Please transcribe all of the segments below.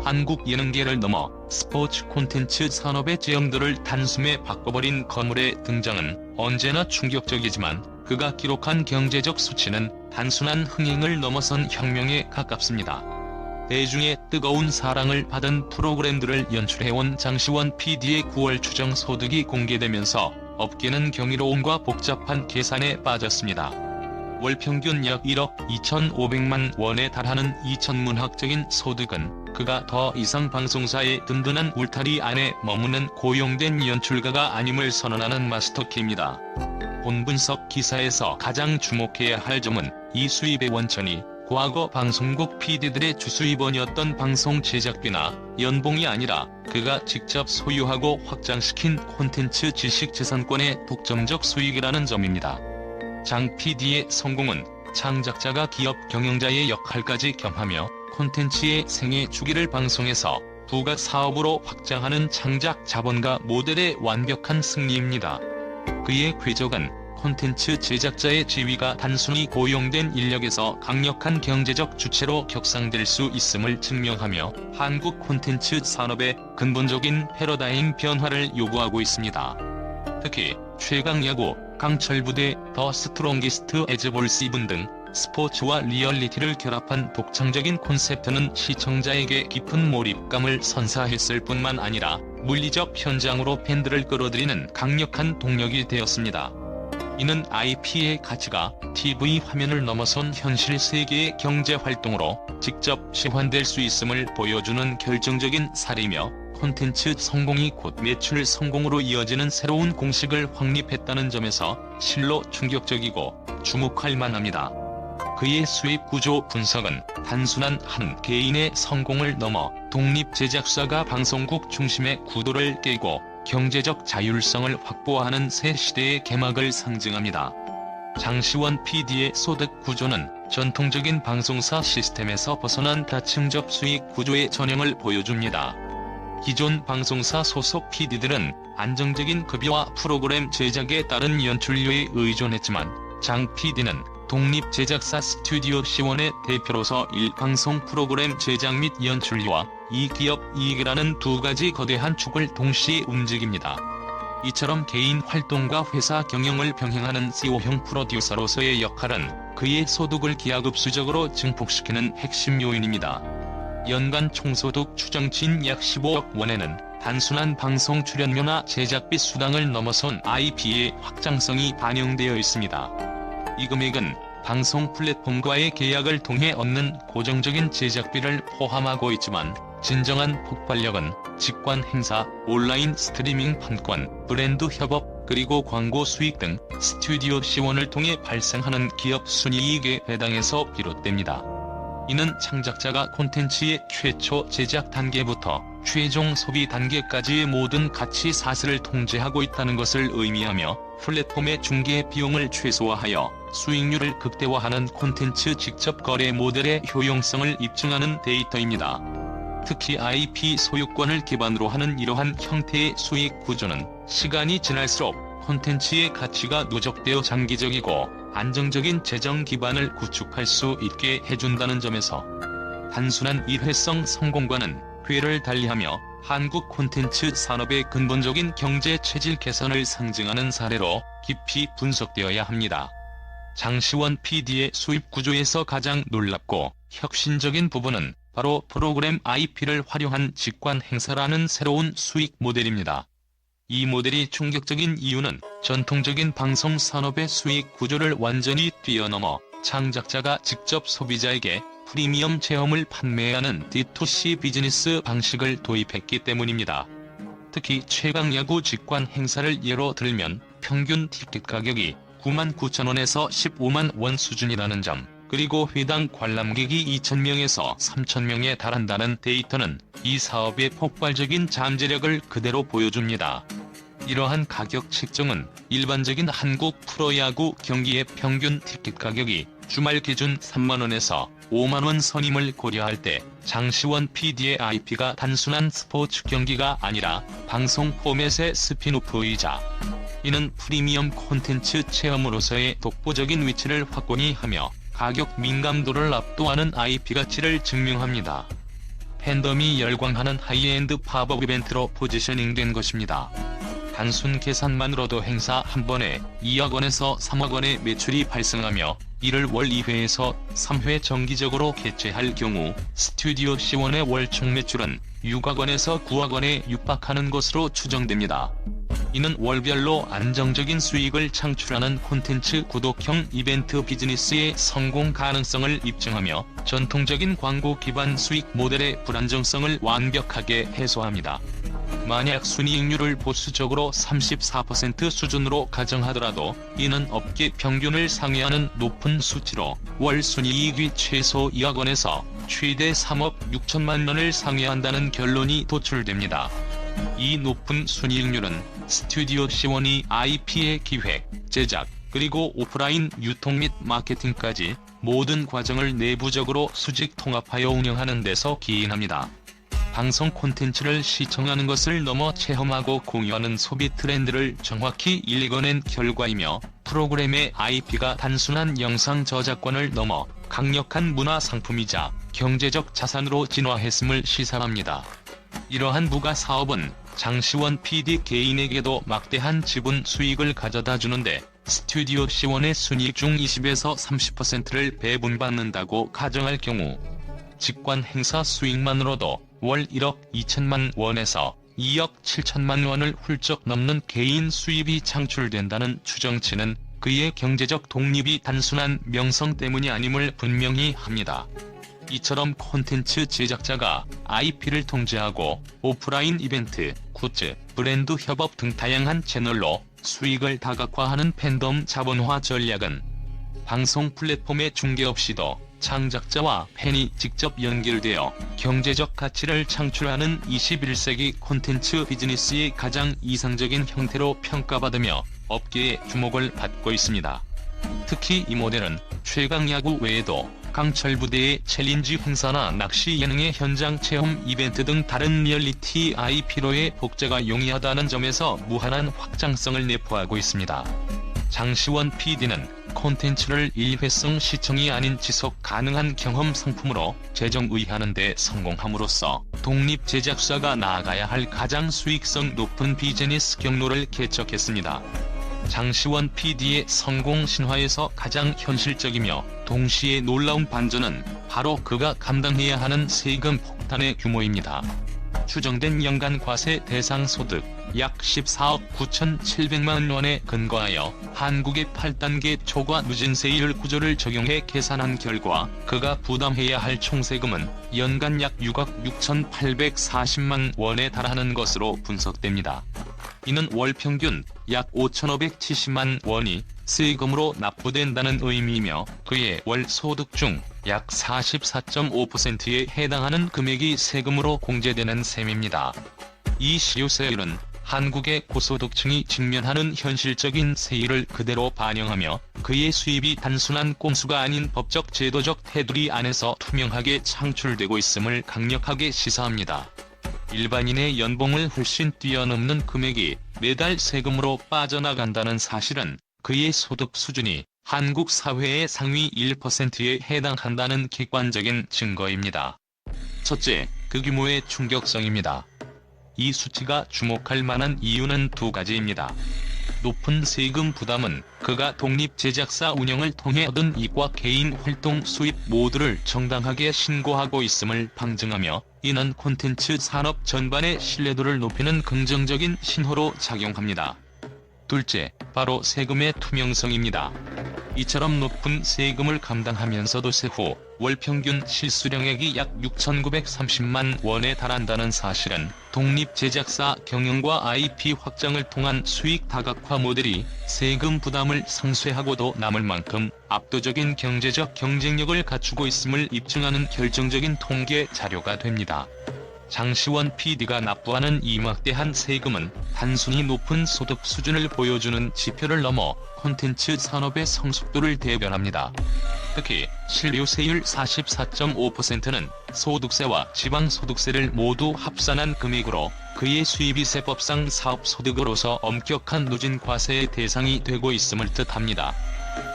한국 예능계를 넘어 스포츠 콘텐츠 산업의 제형들을 단숨에 바꿔버린 거물의 등장은 언제나 충격적이지만 그가 기록한 경제적 수치는 단순한 흥행을 넘어선 혁명에 가깝습니다. 대중의 뜨거운 사랑을 받은 프로그램들을 연출해온 장시원 PD의 9월 추정 소득이 공개되면서 업계는 경이로움과 복잡한 계산에 빠졌습니다. 월 평균 약 1억 2,500만 원에 달하는 이천문학적인 소득은 그가 더 이상 방송사의 든든한 울타리 안에 머무는 고용된 연출가가 아님을 선언하는 마스터키입니다. 본 분석 기사에서 가장 주목해야 할 점은 이 수입의 원천이 과거 방송국 PD들의 주수입원이었던 방송 제작비나 연봉이 아니라 그가 직접 소유하고 확장시킨 콘텐츠 지식재산권의 독점적 수익이라는 점입니다. 장 PD의 성공은 창작자가 기업 경영자의 역할까지 겸하며 콘텐츠의 생애 주기를 방송에서 부가 사업으로 확장하는 창작 자본가 모델의 완벽한 승리입니다. 그의 궤적은 콘텐츠 제작자의 지위가 단순히 고용된 인력에서 강력한 경제적 주체로 격상될 수 있음을 증명하며 한국 콘텐츠 산업의 근본적인 패러다임 변화를 요구하고 있습니다. 특히 최강야구, 강철부대, 더 스트롱기스트 에즈볼시븐 등 스포츠와 리얼리티를 결합한 독창적인 콘셉트는 시청자에게 깊은 몰입감을 선사했을 뿐만 아니라 물리적 현장으로 팬들을 끌어들이는 강력한 동력이 되었습니다. 이는 IP의 가치가 TV 화면을 넘어선 현실 세계의 경제활동으로 직접 시환될 수 있음을 보여주는 결정적인 사례이며 콘텐츠 성공이 곧 매출 성공으로 이어지는 새로운 공식을 확립했다는 점에서 실로 충격적이고 주목할 만합니다. 그의 수입 구조 분석은 단순한 한 개인의 성공을 넘어 독립 제작사가 방송국 중심의 구도를 깨고 경제적 자율성을 확보하는 새 시대의 개막을 상징합니다. 장시원 PD의 소득 구조는 전통적인 방송사 시스템에서 벗어난 다층적 수익 구조의 전형을 보여줍니다. 기존 방송사 소속 PD들은 안정적인 급여와 프로그램 제작에 따른 연출료에 의존했지만 장 PD는 독립 제작사 스튜디오 C1의 대표로서 일방송 프로그램 제작 및 연출료와 이 기업 이익이라는 두 가지 거대한 축을 동시에 움직입니다. 이처럼 개인 활동과 회사 경영을 병행하는 CEO형 프로듀서로서의 역할은 그의 소득을 기하급수적으로 증폭시키는 핵심 요인입니다. 연간 총소득 추정치인 약 15억 원에는 단순한 방송 출연료나 제작비 수당을 넘어선 IP의 확장성이 반영되어 있습니다. 이 금액은 방송 플랫폼과의 계약을 통해 얻는 고정적인 제작비를 포함하고 있지만 진정한 폭발력은 직관 행사, 온라인 스트리밍 판권, 브랜드 협업, 그리고 광고 수익 등 스튜디오 C1을 통해 발생하는 기업 순이익에 해당해서 비롯됩니다. 이는 창작자가 콘텐츠의 최초 제작 단계부터 최종 소비 단계까지의 모든 가치 사슬을 통제하고 있다는 것을 의미하며 플랫폼의 중개 비용을 최소화하여 수익률을 극대화하는 콘텐츠 직접 거래 모델의 효용성을 입증하는 데이터입니다. 특히 IP 소유권을 기반으로 하는 이러한 형태의 수익 구조는 시간이 지날수록 콘텐츠의 가치가 누적되어 장기적이고 안정적인 재정 기반을 구축할 수 있게 해준다는 점에서 단순한 일회성 성공과는 궤를 달리하며 한국 콘텐츠 산업의 근본적인 경제 체질 개선을 상징하는 사례로 깊이 분석되어야 합니다. 장시원 PD의 수입 구조에서 가장 놀랍고 혁신적인 부분은 바로 프로그램 IP를 활용한 직관 행사라는 새로운 수익 모델입니다. 이 모델이 충격적인 이유는 전통적인 방송 산업의 수익 구조를 완전히 뛰어넘어 창작자가 직접 소비자에게 프리미엄 체험을 판매하는 D2C 비즈니스 방식을 도입했기 때문입니다. 특히 최강야구 직관 행사를 예로 들면 평균 티켓 가격이 99,000원에서 15만 원 수준이라는 점, 그리고 회당 관람객이 2,000명에서 3,000명에 달한다는 데이터는 이 사업의 폭발적인 잠재력을 그대로 보여줍니다. 이러한 가격 책정은 일반적인 한국 프로야구 경기의 평균 티켓 가격이 주말 기준 3만원에서 5만원 선임을 고려할 때 장시원 PD의 IP가 단순한 스포츠 경기가 아니라 방송 포맷의 스핀오프이자 이는 프리미엄 콘텐츠 체험으로서의 독보적인 위치를 확고히 하며 가격 민감도를 압도하는 IP 가치를 증명합니다. 팬덤이 열광하는 하이엔드 팝업 이벤트로 포지셔닝된 것입니다. 단순 계산만으로도 행사 한 번에 2억 원에서 3억 원의 매출이 발생하며 이를 월 2회에서 3회 정기적으로 개최할 경우 스튜디오 C1의 월 총 매출은 6억 원에서 9억 원에 육박하는 것으로 추정됩니다. 이는 월별로 안정적인 수익을 창출하는 콘텐츠 구독형 이벤트 비즈니스의 성공 가능성을 입증하며 전통적인 광고 기반 수익 모델의 불안정성을 완벽하게 해소합니다. 만약 순이익률을 보수적으로 34% 수준으로 가정하더라도 이는 업계 평균을 상회하는 높은 수치로 월 순이익이 최소 2억 원에서 최대 3억 6천만 원을 상회한다는 결론이 도출됩니다. 이 높은 순이익률은 스튜디오 C1이 IP의 기획, 제작, 그리고 오프라인 유통 및 마케팅까지 모든 과정을 내부적으로 수직 통합하여 운영하는 데서 기인합니다. 방송 콘텐츠를 시청하는 것을 넘어 체험하고 공유하는 소비 트렌드를 정확히 읽어낸 결과이며 프로그램의 IP가 단순한 영상 저작권을 넘어 강력한 문화 상품이자 경제적 자산으로 진화했음을 시사합니다. 이러한 부가 사업은 장시원 PD 개인에게도 막대한 지분 수익을 가져다 주는데 스튜디오 C1의 순이익 중 20에서 30%를 배분받는다고 가정할 경우 직관 행사 수익만으로도 월 1억 2천만 원에서 2억 7천만 원을 훌쩍 넘는 개인 수입이 창출된다는 추정치는 그의 경제적 독립이 단순한 명성 때문이 아님을 분명히 합니다. 이처럼 콘텐츠 제작자가 IP를 통제하고 오프라인 이벤트, 굿즈, 브랜드 협업 등 다양한 채널로 수익을 다각화하는 팬덤 자본화 전략은 방송 플랫폼의 중개 없이도 창작자와 팬이 직접 연결되어 경제적 가치를 창출하는 21세기 콘텐츠 비즈니스의 가장 이상적인 형태로 평가받으며 업계의 주목을 받고 있습니다. 특히 이 모델은 최강야구 외에도 강철 부대의 챌린지 행사나 낚시 예능의 현장 체험 이벤트 등 다른 리얼리티 IP로의 복제가 용이하다는 점에서 무한한 확장성을 내포하고 있습니다. 장시원 PD는 콘텐츠를 일회성 시청이 아닌 지속 가능한 경험 상품으로 재정의하는 데 성공함으로써 독립 제작사가 나아가야 할 가장 수익성 높은 비즈니스 경로를 개척했습니다. 장시원 PD의 성공 신화에서 가장 현실적이며 동시에 놀라운 반전은 바로 그가 감당해야 하는 세금 폭탄의 규모입니다. 추정된 연간 과세 대상 소득 약 14억 9,700만 원에 근거하여 한국의 8단계 초과 누진세율 구조를 적용해 계산한 결과 그가 부담해야 할 총세금은 연간 약 6억 6,840만 원에 달하는 것으로 분석됩니다. 이는 월 평균 약 5,570만 원이 세금으로 납부된다는 의미이며 그의 월 소득 중 약 44.5%에 해당하는 금액이 세금으로 공제되는 셈입니다. 이 시효세율은 한국의 고소득층이 직면하는 현실적인 세율을 그대로 반영하며 그의 수입이 단순한 꼼수가 아닌 법적 제도적 테두리 안에서 투명하게 창출되고 있음을 강력하게 시사합니다. 일반인의 연봉을 훨씬 뛰어넘는 금액이 매달 세금으로 빠져나간다는 사실은 그의 소득 수준이 한국 사회의 상위 1%에 해당한다는 객관적인 증거입니다. 첫째, 그 규모의 충격성입니다. 이 수치가 주목할 만한 이유는 두 가지입니다. 높은 세금 부담은 그가 독립 제작사 운영을 통해 얻은 이익과 개인 활동 수입 모두를 정당하게 신고하고 있음을 방증하며 이는 콘텐츠 산업 전반의 신뢰도를 높이는 긍정적인 신호로 작용합니다. 둘째, 바로 세금의 투명성입니다. 이처럼 높은 세금을 감당하면서도 세후 월 평균 실수령액이 약 6,930만 원에 달한다는 사실은 독립 제작사 경영과 IP 확장을 통한 수익 다각화 모델이 세금 부담을 상쇄하고도 남을 만큼 압도적인 경제적 경쟁력을 갖추고 있음을 입증하는 결정적인 통계 자료가 됩니다. 장시원 PD가 납부하는 이 막대한 세금은 단순히 높은 소득 수준을 보여주는 지표를 넘어 콘텐츠 산업의 성숙도를 대변합니다. 특히 실효세율 44.5%는 소득세와 지방소득세를 모두 합산한 금액으로 그의 수입이 세법상 사업소득으로서 엄격한 누진과세의 대상이 되고 있음을 뜻합니다.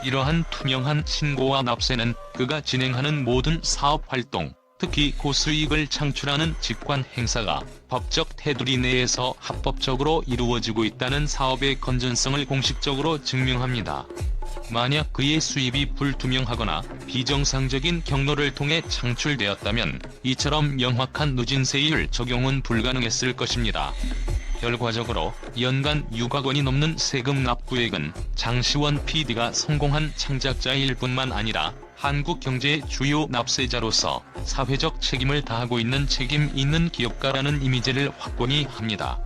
이러한 투명한 신고와 납세는 그가 진행하는 모든 사업활동, 특히 고수익을 창출하는 직관 행사가 법적 테두리 내에서 합법적으로 이루어지고 있다는 사업의 건전성을 공식적으로 증명합니다. 만약 그의 수입이 불투명하거나 비정상적인 경로를 통해 창출되었다면 이처럼 명확한 누진세율 적용은 불가능했을 것입니다. 결과적으로 연간 6억 원이 넘는 세금 납부액은 장시원 PD가 성공한 창작자일 뿐만 아니라 한국 경제의 주요 납세자로서 사회적 책임을 다하고 있는 책임 있는 기업가라는 이미지를 확고히 합니다.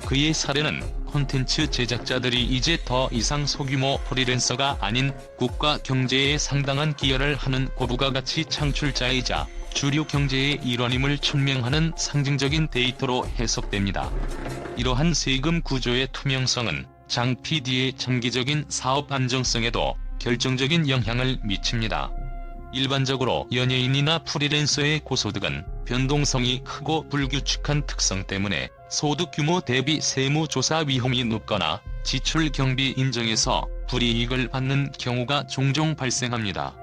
그의 사례는 콘텐츠 제작자들이 이제 더 이상 소규모 프리랜서가 아닌 국가 경제에 상당한 기여를 하는 고부가 가치 창출자이자 주류 경제의 일원임을 증명하는 상징적인 데이터로 해석됩니다. 이러한 세금 구조의 투명성은 장 PD의 장기적인 사업 안정성에도 결정적인 영향을 미칩니다. 일반적으로 연예인이나 프리랜서의 고소득은 변동성이 크고 불규칙한 특성 때문에 소득 규모 대비 세무조사 위험이 높거나 지출 경비 인정에서 불이익을 받는 경우가 종종 발생합니다.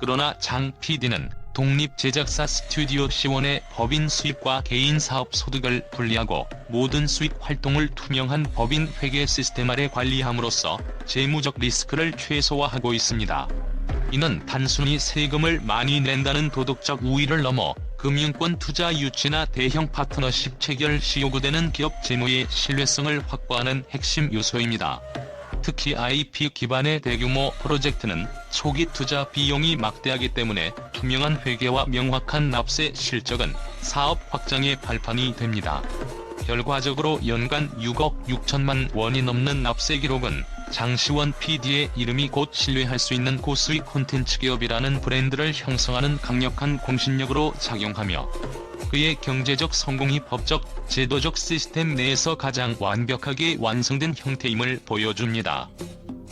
그러나 장 PD는 독립제작사 스튜디오 시원의 법인 수입과 개인 사업 소득을 분리하고 모든 수익 활동을 투명한 법인 회계 시스템 아래 관리함으로써 재무적 리스크를 최소화하고 있습니다. 이는 단순히 세금을 많이 낸다는 도덕적 우위를 넘어 금융권 투자 유치나 대형 파트너십 체결 시 요구되는 기업 재무의 신뢰성을 확보하는 핵심 요소입니다. 특히 IP 기반의 대규모 프로젝트는 초기 투자 비용이 막대하기 때문에 투명한 회계와 명확한 납세 실적은 사업 확장의 발판이 됩니다. 결과적으로 연간 6억 6천만 원이 넘는 납세 기록은 장시원 PD의 이름이 곧 신뢰할 수 있는 고수익 콘텐츠 기업이라는 브랜드를 형성하는 강력한 공신력으로 작용하며 그의 경제적 성공이 법적, 제도적 시스템 내에서 가장 완벽하게 완성된 형태임을 보여줍니다.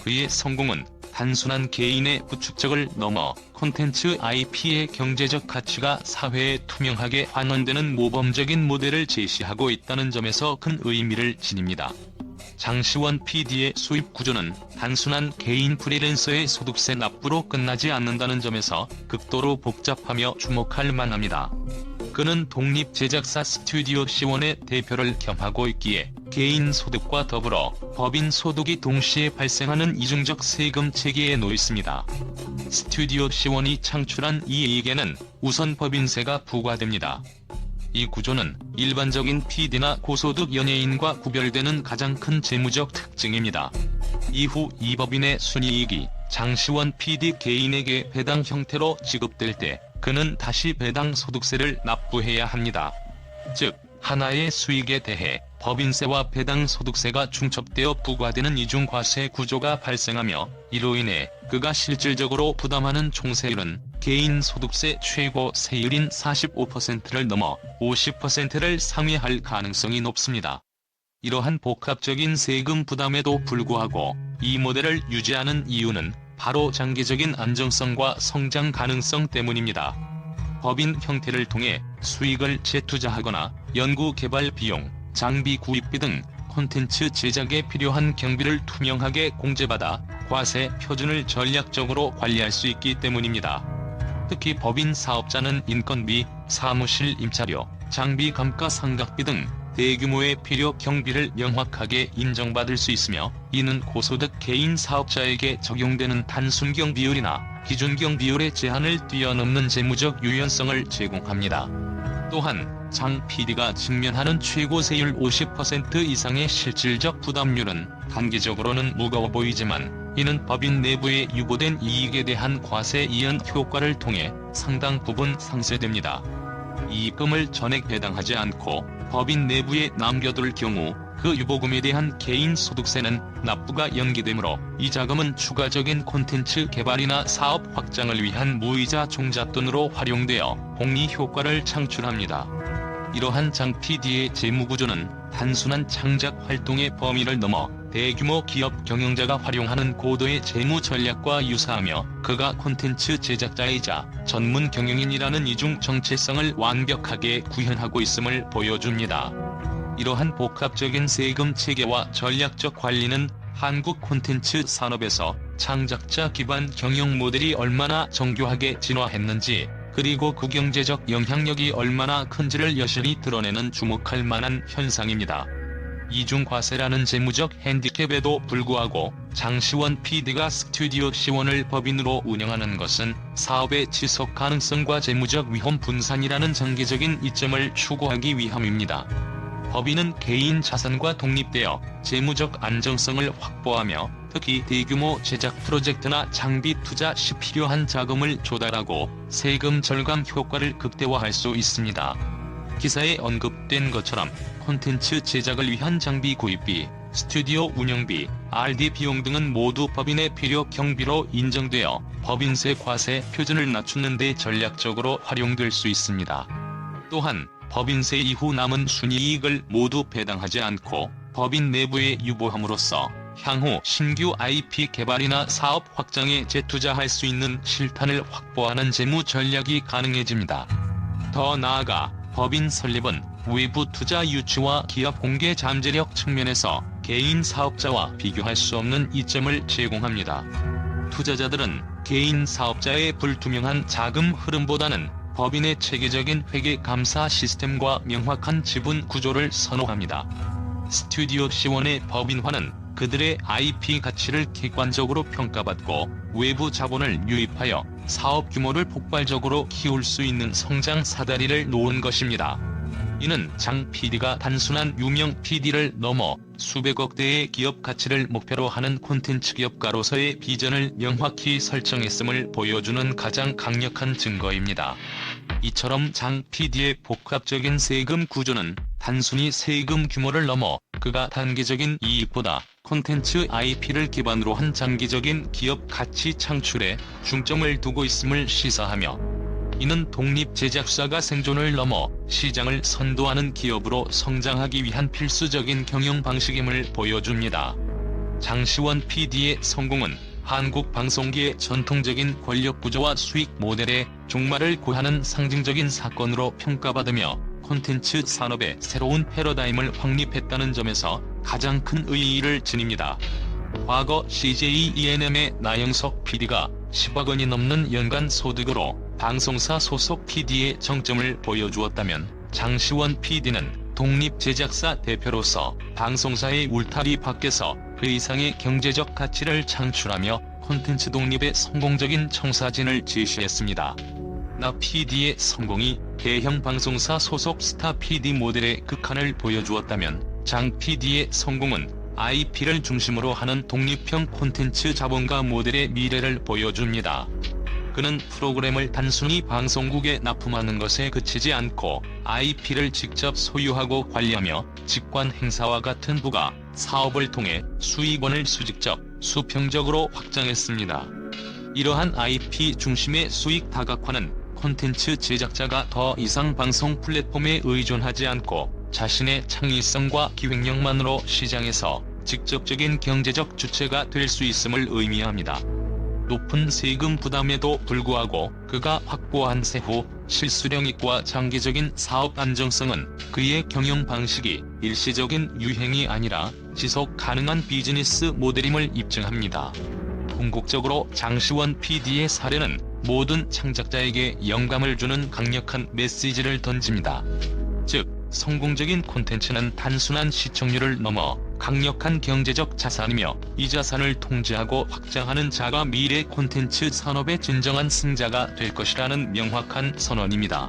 그의 성공은 단순한 개인의 구축적을 넘어 콘텐츠 IP의 경제적 가치가 사회에 투명하게 환원되는 모범적인 모델을 제시하고 있다는 점에서 큰 의미를 지닙니다. 장시원 PD의 수입 구조는 단순한 개인 프리랜서의 소득세 납부로 끝나지 않는다는 점에서 극도로 복잡하며 주목할 만합니다. 그는 독립제작사 스튜디오 시원의 대표를 겸하고 있기에 개인 소득과 더불어 법인 소득이 동시에 발생하는 이중적 세금 체계에 놓였습니다. 스튜디오 시원이 창출한 이 이익에는 우선 법인세가 부과됩니다. 이 구조는 일반적인 PD나 고소득 연예인과 구별되는 가장 큰 재무적 특징입니다. 이후 이 법인의 순이익이 장시원 PD 개인에게 배당 형태로 지급될 때 그는 다시 배당 소득세를 납부해야 합니다. 즉, 하나의 수익에 대해 법인세와 배당 소득세가 중첩되어 부과되는 이중과세 구조가 발생하며 이로 인해 그가 실질적으로 부담하는 총세율은 개인 소득세 최고 세율인 45%를 넘어 50%를 상회할 가능성이 높습니다. 이러한 복합적인 세금 부담에도 불구하고 이 모델을 유지하는 이유는 바로 장기적인 안정성과 성장 가능성 때문입니다. 법인 형태를 통해 수익을 재투자하거나 연구 개발 비용, 장비 구입비 등 콘텐츠 제작에 필요한 경비를 투명하게 공제받아 과세 표준을 전략적으로 관리할 수 있기 때문입니다. 특히 법인 사업자는 인건비, 사무실 임차료, 장비 감가상각비 등 대규모의 필요 경비를 명확하게 인정받을 수 있으며 이는 고소득 개인 사업자에게 적용되는 단순경 비율이나 기준경 비율의 제한을 뛰어넘는 재무적 유연성을 제공합니다. 또한 장 PD가 직면하는 최고 세율 50% 이상의 실질적 부담률은 단기적으로는 무거워 보이지만 이는 법인 내부에 유보된 이익에 대한 과세 이연 효과를 통해 상당 부분 상쇄됩니다. 이익금을 전액 배당하지 않고 법인 내부에 남겨둘 경우 그 유보금에 대한 개인 소득세는 납부가 연기되므로 이 자금은 추가적인 콘텐츠 개발이나 사업 확장을 위한 무이자 종잣돈으로 활용되어 복리 효과를 창출합니다. 이러한 장 PD의 재무구조는 단순한 창작 활동의 범위를 넘어 대규모 기업 경영자가 활용하는 고도의 재무 전략과 유사하며 그가 콘텐츠 제작자이자 전문 경영인이라는 이중 정체성을 완벽하게 구현하고 있음을 보여줍니다. 이러한 복합적인 세금 체계와 전략적 관리는 한국 콘텐츠 산업에서 창작자 기반 경영 모델이 얼마나 정교하게 진화했는지 그리고 그 경제적 영향력이 얼마나 큰지를 여실히 드러내는 주목할 만한 현상입니다. 이중과세라는 재무적 핸디캡에도 불구하고 장시원 PD가 스튜디오 시원을 법인으로 운영하는 것은 사업의 지속 가능성과 재무적 위험 분산이라는 장기적인 이점을 추구하기 위함입니다. 법인은 개인 자산과 독립되어 재무적 안정성을 확보하며 특히 대규모 제작 프로젝트나 장비 투자 시 필요한 자금을 조달하고 세금 절감 효과를 극대화할 수 있습니다. 기사에 언급된 것처럼 콘텐츠 제작을 위한 장비 구입비, 스튜디오 운영비, R&D 비용 등은 모두 법인의 필요 경비로 인정되어 법인세 과세 표준을 낮추는 데 전략적으로 활용될 수 있습니다. 또한 법인세 이후 남은 순이익을 모두 배당하지 않고 법인 내부에 유보함으로써 향후 신규 IP 개발이나 사업 확장에 재투자할 수 있는 실탄을 확보하는 재무 전략이 가능해집니다. 더 나아가 법인 설립은 외부 투자 유치와 기업 공개 잠재력 측면에서 개인 사업자와 비교할 수 없는 이점을 제공합니다. 투자자들은 개인 사업자의 불투명한 자금 흐름보다는 법인의 체계적인 회계 감사 시스템과 명확한 지분 구조를 선호합니다. 스튜디오 시원의 법인화는 그들의 IP 가치를 객관적으로 평가받고 외부 자본을 유입하여 사업 규모를 폭발적으로 키울 수 있는 성장 사다리를 놓은 것입니다. 이는 장 PD가 단순한 유명 PD를 넘어 수백억 대의 기업 가치를 목표로 하는 콘텐츠 기업가로서의 비전을 명확히 설정했음을 보여주는 가장 강력한 증거입니다. 이처럼 장 PD의 복합적인 세금 구조는 단순히 세금 규모를 넘어 그가 단기적인 이익보다 콘텐츠 IP를 기반으로 한 장기적인 기업 가치 창출에 중점을 두고 있음을 시사하며, 이는 독립 제작사가 생존을 넘어 시장을 선도하는 기업으로 성장하기 위한 필수적인 경영 방식임을 보여줍니다. 장시원 PD의 성공은 한국 방송계의 전통적인 권력 구조와 수익 모델의 종말을 고하는 상징적인 사건으로 평가받으며 콘텐츠 산업의 새로운 패러다임을 확립했다는 점에서 가장 큰 의의를 지닙니다. 과거 CJ ENM의 나영석 PD가 10억 원이 넘는 연간 소득으로 방송사 소속 PD의 정점을 보여주었다면, 장시원 PD는 독립 제작사 대표로서 방송사의 울타리 밖에서 그 이상의 경제적 가치를 창출하며 콘텐츠 독립의 성공적인 청사진을 제시했습니다. 나 PD의 성공이 대형 방송사 소속 스타 PD 모델의 극한을 보여주었다면, 장 PD의 성공은 IP를 중심으로 하는 독립형 콘텐츠 자본가 모델의 미래를 보여줍니다. 그는 프로그램을 단순히 방송국에 납품하는 것에 그치지 않고 IP를 직접 소유하고 관리하며 직관 행사와 같은 부가 사업을 통해 수익원을 수직적, 수평적으로 확장했습니다. 이러한 IP 중심의 수익 다각화는 콘텐츠 제작자가 더 이상 방송 플랫폼에 의존하지 않고 자신의 창의성과 기획력만으로 시장에서 직접적인 경제적 주체가 될 수 있음을 의미합니다. 높은 세금 부담에도 불구하고 그가 확보한 세후 실수령익과 장기적인 사업 안정성은 그의 경영 방식이 일시적인 유행이 아니라 지속 가능한 비즈니스 모델임을 입증합니다. 궁극적으로 장시원 PD의 사례는 모든 창작자에게 영감을 주는 강력한 메시지를 던집니다. 즉, 성공적인 콘텐츠는 단순한 시청률을 넘어 강력한 경제적 자산이며, 이 자산을 통제하고 확장하는 자가 미래 콘텐츠 산업의 진정한 승자가 될 것이라는 명확한 선언입니다.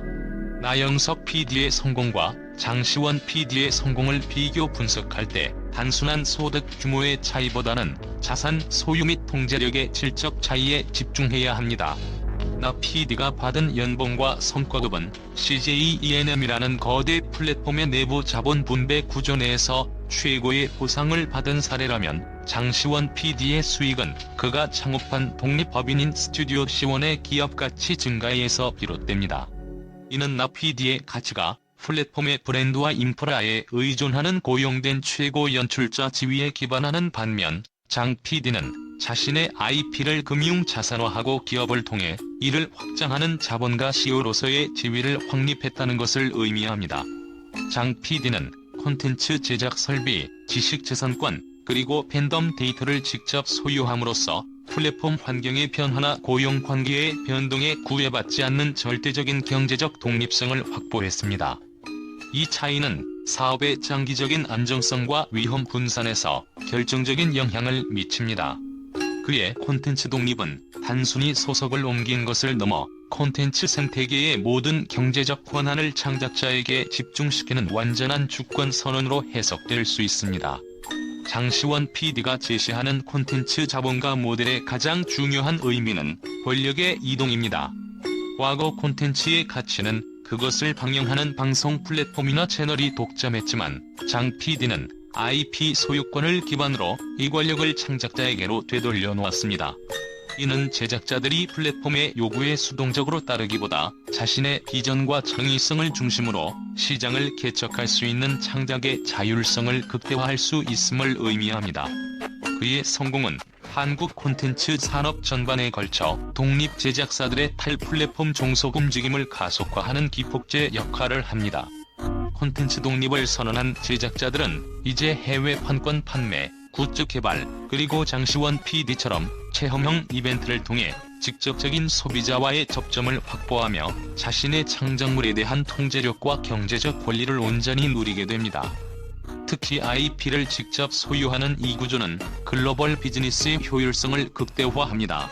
나영석 PD의 성공과 장시원 PD의 성공을 비교 분석할 때 단순한 소득 규모의 차이보다는 자산 소유 및 통제력의 질적 차이에 집중해야 합니다. 나 PD가 받은 연봉과 성과급은 CJ ENM이라는 거대 플랫폼의 내부 자본 분배 구조 내에서 최고의 보상을 받은 사례라면, 장시원 PD의 수익은 그가 창업한 독립법인인 스튜디오 시원의 기업 가치 증가에서 비롯됩니다. 이는 나 PD의 가치가 플랫폼의 브랜드와 인프라에 의존하는 고용된 최고 연출자 지위에 기반하는 반면, 장 PD는 자신의 IP를 금융 자산화하고 기업을 통해 이를 확장하는 자본가 CEO로서의 지위를 확립했다는 것을 의미합니다. 장 PD는 콘텐츠 제작 설비, 지식재산권, 그리고 팬덤 데이터를 직접 소유함으로써 플랫폼 환경의 변화나 고용 관계의 변동에 구애받지 않는 절대적인 경제적 독립성을 확보했습니다. 이 차이는 사업의 장기적인 안정성과 위험 분산에서 결정적인 영향을 미칩니다. 그의 콘텐츠 독립은 단순히 소속을 옮긴 것을 넘어 콘텐츠 생태계의 모든 경제적 권한을 창작자에게 집중시키는 완전한 주권 선언으로 해석될 수 있습니다. 장시원 PD가 제시하는 콘텐츠 자본가 모델의 가장 중요한 의미는 권력의 이동입니다. 과거 콘텐츠의 가치는 그것을 방영하는 방송 플랫폼이나 채널이 독점했지만 장 PD는 IP 소유권을 기반으로 이 권력을 창작자에게로 되돌려 놓았습니다. 이는 제작자들이 플랫폼의 요구에 수동적으로 따르기보다 자신의 비전과 창의성을 중심으로 시장을 개척할 수 있는 창작의 자율성을 극대화할 수 있음을 의미합니다. 그의 성공은 한국 콘텐츠 산업 전반에 걸쳐 독립 제작사들의 탈플랫폼 종속 움직임을 가속화하는 기폭제 역할을 합니다. 콘텐츠 독립을 선언한 제작자들은 이제 해외 판권 판매, 굿즈 개발, 그리고 장시원 PD처럼 체험형 이벤트를 통해 직접적인 소비자와의 접점을 확보하며 자신의 창작물에 대한 통제력과 경제적 권리를 온전히 누리게 됩니다. 특히 IP를 직접 소유하는 이 구조는 글로벌 비즈니스의 효율성을 극대화합니다.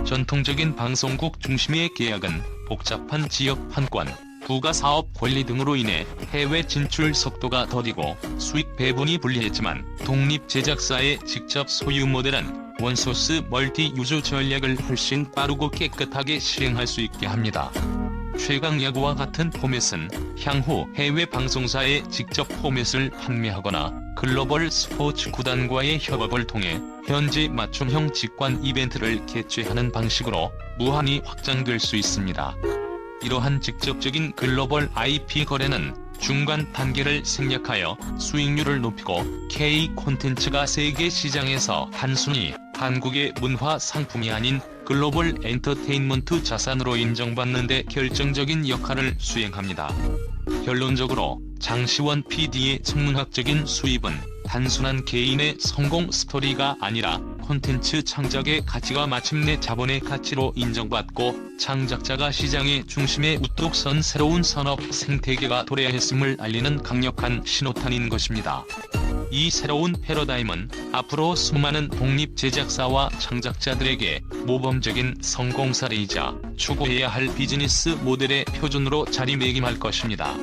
전통적인 방송국 중심의 계약은 복잡한 지역 판권, 부가사업 권리 등으로 인해 해외 진출 속도가 더디고 수익 배분이 불리했지만 독립 제작사의 직접 소유 모델은 원소스 멀티 유저 전략을 훨씬 빠르고 깨끗하게 실행할 수 있게 합니다. 최강야구와 같은 포맷은 향후 해외 방송사에 직접 포맷을 판매하거나 글로벌 스포츠 구단과의 협업을 통해 현지 맞춤형 직관 이벤트를 개최하는 방식으로 무한히 확장될 수 있습니다. 이러한 직접적인 글로벌 IP 거래는 중간 단계를 생략하여 수익률을 높이고 K 콘텐츠가 세계 시장에서 단순히 한국의 문화 상품이 아닌 글로벌 엔터테인먼트 자산으로 인정받는 데 결정적인 역할을 수행합니다. 결론적으로 장시원 PD의 천문학적인 수입은 단순한 개인의 성공 스토리가 아니라 콘텐츠 창작의 가치가 마침내 자본의 가치로 인정받고 창작자가 시장의 중심에 우뚝 선 새로운 산업 생태계가 도래했음을 알리는 강력한 신호탄인 것입니다. 이 새로운 패러다임은 앞으로 수많은 독립 제작사와 창작자들에게 모범적인 성공 사례이자 추구해야 할 비즈니스 모델의 표준으로 자리매김할 것입니다.